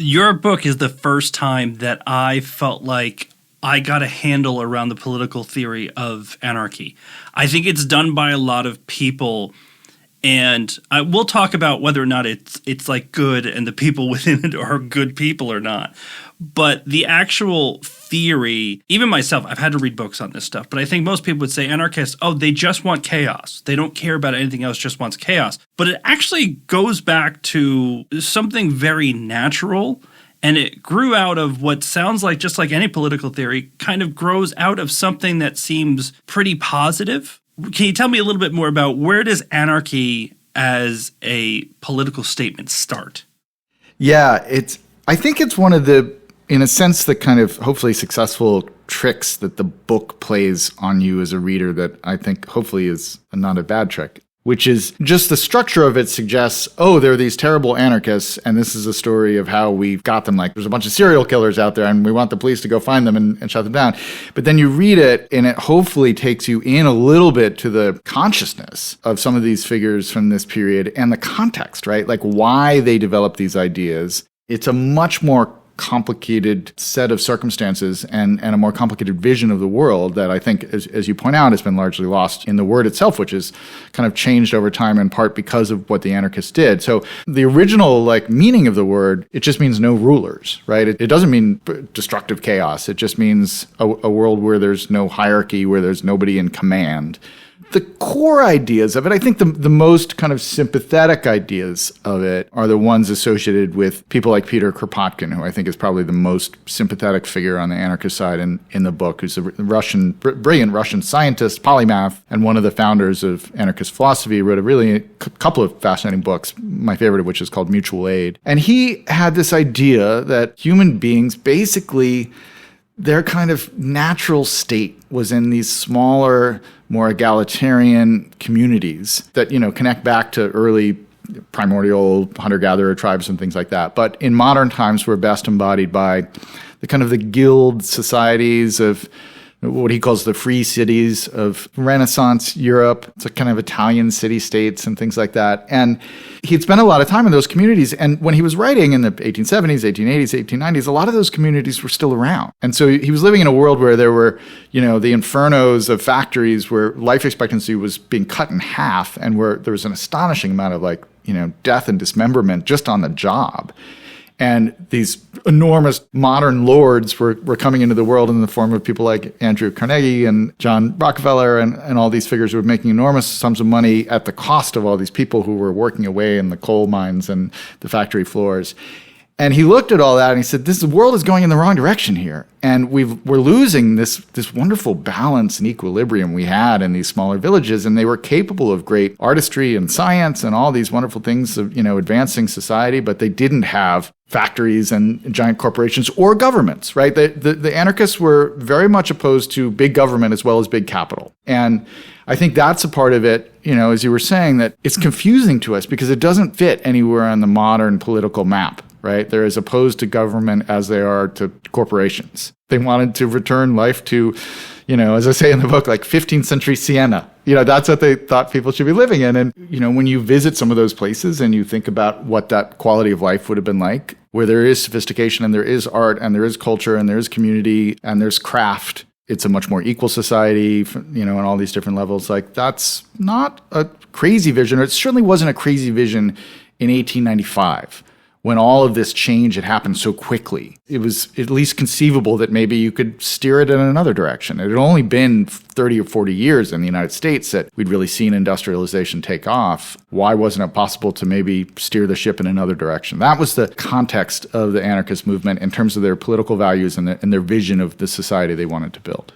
Your book is the first time that I felt like I got a handle around the political theory of anarchy. I think it's done by a lot of people, and we'll talk about whether or not it's like good and the people within it are good people or not. But the actual theory, even myself, I've had to read books on this stuff, but I think most people would say anarchists, they just want chaos. They don't care about anything else, just wants chaos. But it actually goes back to something very natural, and it grew out of what sounds like, just like any political theory, kind of grows out of something that seems pretty positive. Can you tell me a little bit more about where does anarchy as a political statement start? Yeah, I think it's one of the, in a sense, the kind of hopefully successful tricks that the book plays on you as a reader that I think hopefully is not a bad trick, which is just the structure of it suggests, there are these terrible anarchists, and this is a story of how we've got them. Like, there's a bunch of serial killers out there, and we want the police to go find them and shut them down. But then you read it, and it hopefully takes you in a little bit to the consciousness of some of these figures from this period and the context, right? Like, why they develop these ideas. It's a much more complicated set of circumstances and a more complicated vision of the world that I think, as you point out, has been largely lost in the word itself, which is kind of changed over time in part because of what the anarchists did. So the original meaning of the word, it just means no rulers, right? It doesn't mean destructive chaos. It just means a world where there's no hierarchy, where there's nobody in command. The core ideas of it, I think the most kind of sympathetic ideas of it are the ones associated with people like Peter Kropotkin, who I think is probably the most sympathetic figure on the anarchist side in the book, who's a brilliant Russian scientist, polymath, and one of the founders of anarchist philosophy. He wrote a couple of fascinating books, my favorite of which is called Mutual Aid. And he had this idea that human beings basically, their kind of natural state was in these smaller, more egalitarian communities that, connect back to early primordial hunter-gatherer tribes and things like that. But in modern times, we're best embodied by the kind of the guild societies of what he calls the free cities of Renaissance Europe. It's a kind of Italian city-states and things like that. And he'd spent a lot of time in those communities. And when he was writing in the 1870s, 1880s, 1890s, a lot of those communities were still around. And so he was living in a world where there were, the infernos of factories where life expectancy was being cut in half and where there was an astonishing amount of death and dismemberment just on the job. And these enormous modern lords were coming into the world in the form of people like Andrew Carnegie and John Rockefeller and all these figures who were making enormous sums of money at the cost of all these people who were working away in the coal mines and the factory floors. And he looked at all that and he said, the world is going in the wrong direction here. And we're losing this wonderful balance and equilibrium we had in these smaller villages. And they were capable of great artistry and science and all these wonderful things of, advancing society, but they didn't have factories and giant corporations or governments, right? The anarchists were very much opposed to big government as well as big capital. And I think that's a part of it, as you were saying, that it's confusing to us because it doesn't fit anywhere on the modern political map. Right? They're as opposed to government as they are to corporations. They wanted to return life to, as I say in the book, like 15th century Siena. That's what they thought people should be living in. And, when you visit some of those places and you think about what that quality of life would have been like, where there is sophistication and there is art and there is culture and there is community and there's craft, it's a much more equal society, on all these different levels. Like, that's not a crazy vision, or it certainly wasn't a crazy vision in 1895. When all of this change had happened so quickly. It was at least conceivable that maybe you could steer it in another direction. It had only been 30 or 40 years in the United States that we'd really seen industrialization take off. Why wasn't it possible to maybe steer the ship in another direction? That was the context of the anarchist movement in terms of their political values and their vision of the society they wanted to build.